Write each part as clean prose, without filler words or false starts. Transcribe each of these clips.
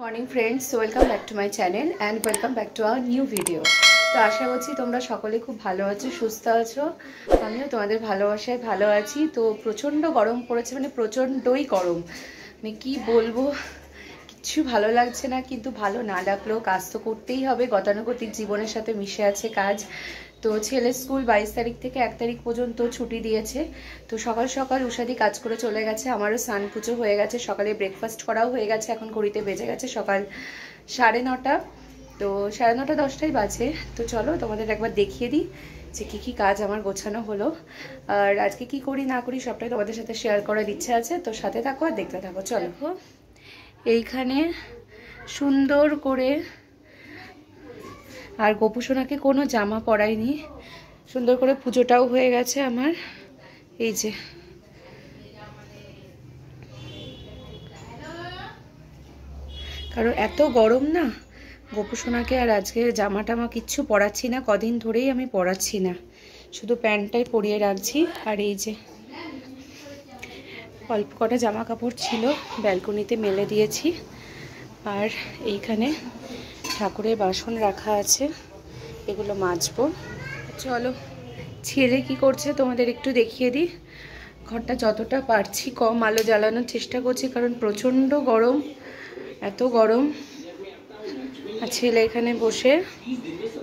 Morning friends, welcome back to my channel and welcome back to our new video. তো আশা করছি তোমরা সকলে খুব ভালো আছো, সুস্থ আছো। আমিও তোমাদের ভালোবাসায় ভালো আছি। তো প্রচণ্ড গরম পড়েছে, মানে প্রচণ্ডই গরম। আমি কি বলবো, কিচ্ছু ভালো লাগছে না। কিন্তু ভালো না লাগলেও কাজ তো করতেই হবে, গতানুগতিক জীবনের সাথে মিশে আছে কাজ। তো ছেলের স্কুল 22 তারিখ থেকে 1 তারিখ পর্যন্ত ছুটি দিয়েছে। তো সকাল সকাল উষাদি কাজ করে চলে গেছে, আমারও স্নান পুজো হয়ে গেছে, সকালে ব্রেকফাস্ট করাও হয়ে গেছে। এখন ঘড়িতে বেজে গেছে সকাল 9:30। তো 9:30 10টাই বাজে। তো চলো তোমাদের একবার দেখিয়ে দিই যে কী কাজ আমার গোছানো হলো, আর আজকে কি করি না করি সবটাই তোমাদের সাথে শেয়ার করার ইচ্ছা আছে। তো সাথে থাকো আর দেখতে থাকো। চলো, এইখানে সুন্দর করে, আর গোপুসোনাকে কোনো জামা পরাইনি, সুন্দর করে পুজোটাও হয়ে গেছে আমার। এই যে কারণ এত গরম না, গোপুসোনাকে আর আজকে জামা টামা কিচ্ছু পরাচ্ছি না, কদিন ধরেই আমি পরাচ্ছি না, শুধু প্যান্টটাই পরিয়ে রাখছি। আর এই যে অল্প কটা জামা কাপড় ছিল ব্যালকনিতে মেলে দিয়েছি। আর এইখানে ঠাকুরের বাসন রাখা আছে, এগুলো মাজবো। চলো ছেলে কি করছে তোমাদের একটু দেখিয়ে দিই। ঘরটা যতটা পারছি কম আলো জ্বালানোর চেষ্টা করছি, কারণ প্রচণ্ড গরম, এত গরম। আর ছেলে এখানে বসে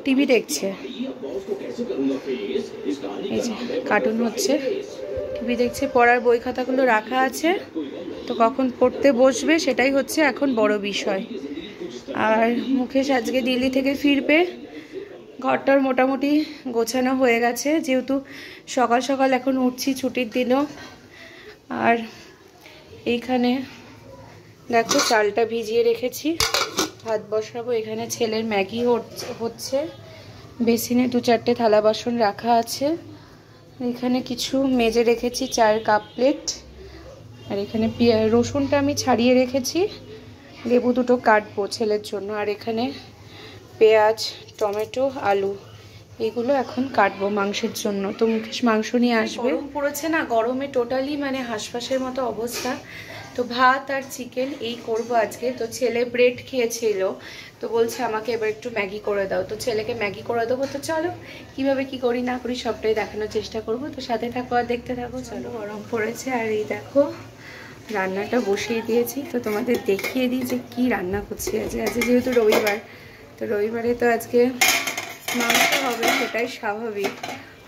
টিভি দেখছে, এই যে কার্টুন হচ্ছে, টিভি দেখছে। পড়ার বই খাতাগুলো রাখা আছে, তো কখন পড়তে বসবে সেটাই হচ্ছে এখন বড় বিষয়। আর মুকেশ আজকে দিল্লি থেকে ফিরবে, ঘরটার মোটামুটি গোছানো হয়ে গেছে, যেহেতু সকাল সকাল এখন উঠছি ছুটির দিনও। আর এইখানে দেখো চালটা ভিজিয়ে রেখেছি, ভাত বসাবো। এখানে ছেলের ম্যাগি হচ্ছে, বেসিনে 2-4টে থালা বাসন রাখা আছে। এখানে কিছু মেজে রেখেছি, চায়ের কাপ প্লেট। আর এখানে রসুনটা আমি ছাড়িয়ে রেখেছি, লেবু 2টো কাটবো ছেলের জন্য। আর এখানে পেঁয়াজ, টমেটো, আলু, এগুলো এখন কাটবো মাংসের জন্য। তো মুকেশ মাংস নিয়ে আসবে। গরম পড়েছে না, গরমে টোটালি মানে হাঁসফাঁসের মতো অবস্থা। তো ভাত আর চিকেন এই করব আজকে। তো ছেলে ব্রেড খেয়েছিল, তো বলছে আমাকে এবার একটু ম্যাগি করে দাও। তো ছেলেকে ম্যাগি করে দেবো। তো চলো কিভাবে কি করি না করি সবটাই দেখানোর চেষ্টা করব। তো সাথে থাকো আর দেখতে থাকো। চলো, গরম পড়েছে আর এই দেখো রান্নাটা বসিয়ে দিয়েছি। তো তোমাদের দেখিয়ে দিই যে কি রান্না করছি আজকে যেহেতু রবিবার। তো রবিবারে তো আজকে মাংস হবে, সেটাই স্বাভাবিক।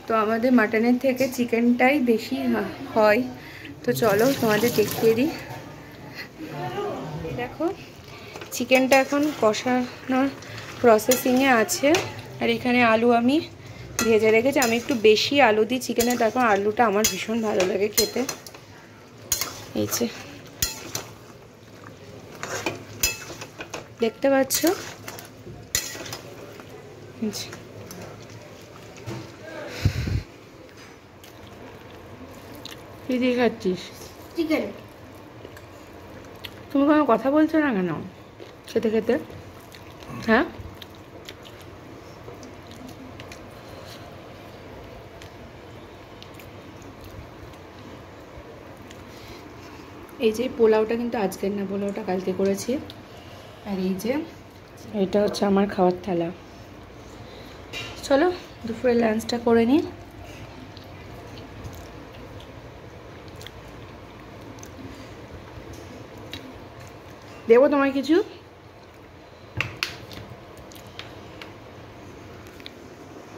তো আমাদের মাটনের থেকে চিকেনটাই বেশি হয়। তো চলো তোমাদের দেখিয়ে দিই। দেখো চিকেনটা এখন কষানোর প্রসেসিংয়ে আছে। আর এখানে আলু আমি ভেজে রেখেছি। আমি একটু বেশি আলু দিই চিকেনে, তারপর আলুটা আমার ভীষণ ভালো লাগে খেতে। এই যে দেখতে পাচ্ছ, কি দিয়ে খাচ্ছিস? চিকেন। তুমি কোনো কথা বলছো না কেন খেতে খেতে? হ্যাঁ, এই যে পোলাওটা কিন্তু আজকের না, পোলাওটা কালকে করেছি। আর এই যে এটা হচ্ছে আমার খাওয়ার থালা। চলো দুপুরে লাঞ্চটা করে নিই। দেবো তোমায় কিছু?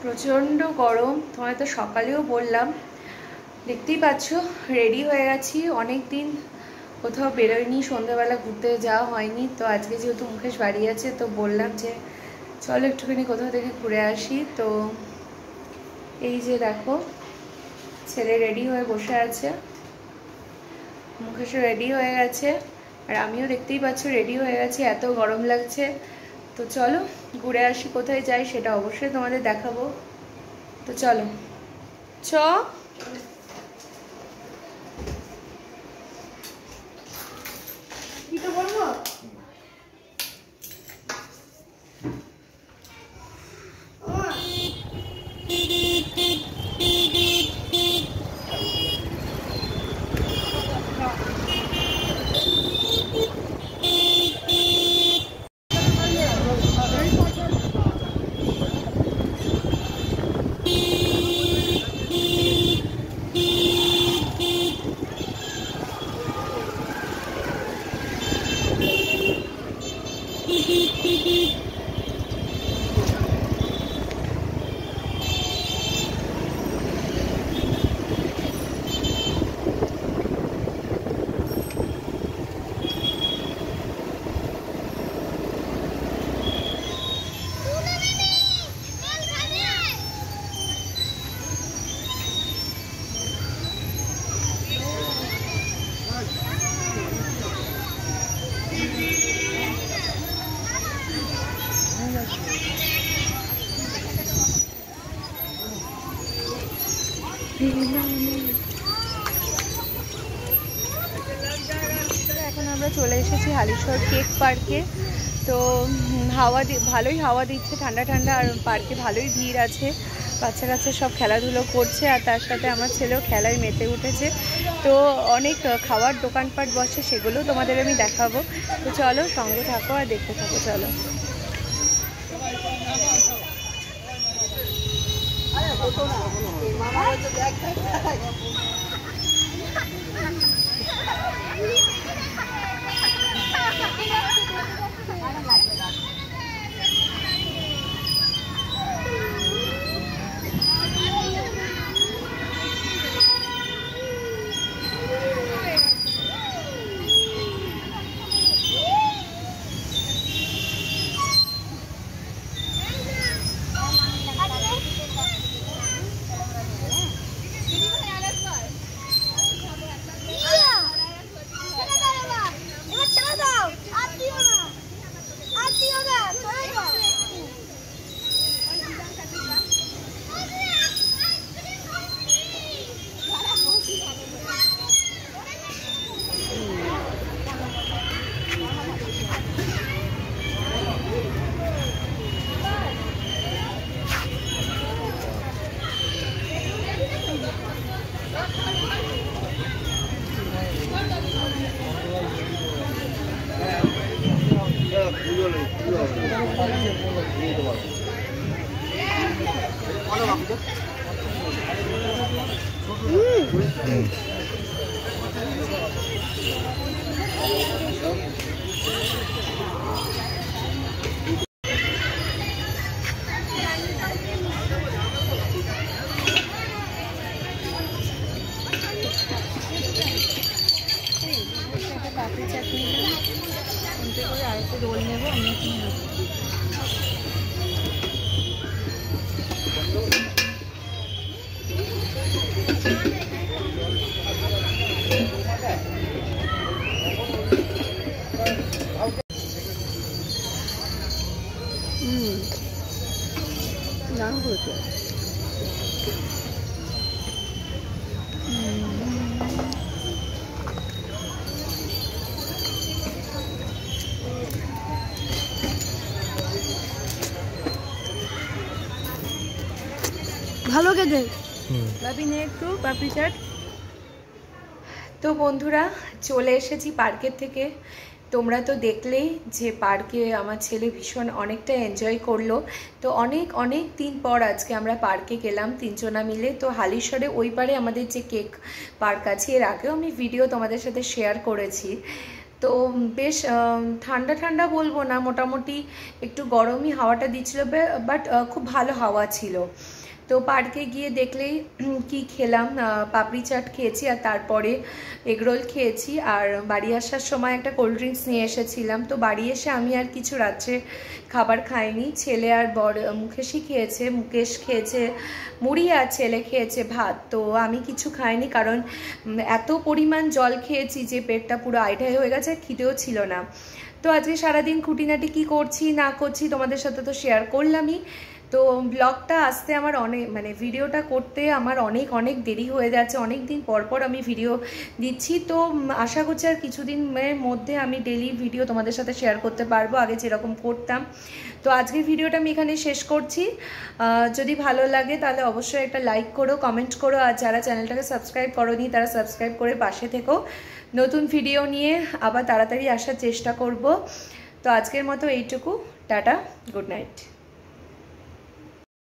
প্রচণ্ড গরম, তোমায় তো সকালেও বললাম। দেখতেই পাচ্ছ রেডি হয়ে গেছি, অনেক দিন কোথাও বেরোয়নি, সন্ধ্যাবেলা ঘুরতে যাওয়া হয়নি। তো আজকে যেহেতু মুকেশ বাড়ি আছে, তো বললাম যে চলো একটুখানি কোথাও থেকে ঘুরে আসি। তো এই যে দেখো ছেলে রেডি হয়ে বসে আছে, মুকেশও রেডি হয়ে গেছে, আর আমিও দেখতেই পাচ্ছ রেডি হয়ে গেছি। এত গরম লাগছে। তো চলো ঘুরে আসি, কোথায় যাই সেটা অবশ্যই তোমাদের দেখাবো। তো চলো চ। কি তো বলবো, এখন আমরা চলে এসেছি হালিশহর কেক পার্কে। তো ভালোই হাওয়া দিচ্ছে, ঠান্ডা ঠান্ডা, আর পার্কে ভালোই ভিড় আছে। বাচ্চা কাচ্চা সব খেলাধুলো করছে, আর তার সাথে আমার ছেলেও খেলায় মেতে উঠেছে। তো অনেক খাওয়ার দোকানপাট বসে, সেগুলোও তোমাদের আমি দেখাবো। তো চলো সঙ্গে থাকো আর দেখতে থাকো। চলো। পাপড়ি চাট নিলাম, এমনি করে আরেকটা রোল নেবো। আমি দাম হয়েছে। ভালো খেতে বাপি নে একটু পাপড়ি চাট। তো বন্ধুরা চলে এসেছি পার্কের থেকে। তোমরা তো দেখলেই যে পার্কে আমার ছেলে ভীষণ অনেকটা এনজয় করলো। তো অনেক দিন পর আজকে আমরা পার্কে গেলাম তিনজনা মিলে। তো হালিশহরে ওই পারে আমাদের যে কেক পার্ক আছে, এর আগেও আমি ভিডিও তোমাদের সাথে শেয়ার করেছি। তো বেশ ঠান্ডা ঠান্ডা বলবো না, মোটামুটি একটু গরমই হাওয়াটা দিচ্ছিল, বাট খুব ভালো হাওয়া ছিল। তো পার্কে গিয়ে দেখলেই কি খেলাম, পাপড়ি চাট খেয়েছি, আর তারপরে এগরোল খেয়েছি। আর বাড়ি আসার সময় একটা কোল্ড ড্রিঙ্কস নিয়ে এসেছিলাম। তো বাড়ি এসে আমি আর কিছু রাত্রে খাবার খাইনি। ছেলে আর মুকেশই খেয়েছে। মুকেশ খেয়েছে মুড়ি, আর ছেলে খেয়েছে ভাত। তো আমি কিছু খাইনি, কারণ এত পরিমাণ জল খেয়েছি যে পেটটা পুরো আইঢাই হয়ে গেছে, খিদেও ছিল না। তো আজকে সারাদিন খুঁটিনাটি কি করছি না করছি তোমাদের সাথে তো শেয়ার করলামই। তো ব্লগটা আসতে আমার ভিডিওটা করতে আমার অনেক দেরি হয়ে যাচ্ছে। অনেক দিন পর আমি ভিডিও দিচ্ছি। তো আশা করছি আর কিছুদিনের মধ্যে আমি ডেইলি ভিডিও তোমাদের সাথে শেয়ার করতে পারবো, আগে যেরকম করতাম। তো আজকের ভিডিওটা আমি এখানে শেষ করছি। যদি ভালো লাগে তাহলে অবশ্যই একটা লাইক করো, কমেন্ট করো, আর যারা চ্যানেলটাকে সাবস্ক্রাইব করোনি তারা সাবস্ক্রাইব করে পাশে থেকো। নতুন ভিডিও নিয়ে আবার তাড়াতাড়ি আসার চেষ্টা করব। তো আজকের মতো এইটুকু, টাটা, গুড নাইট।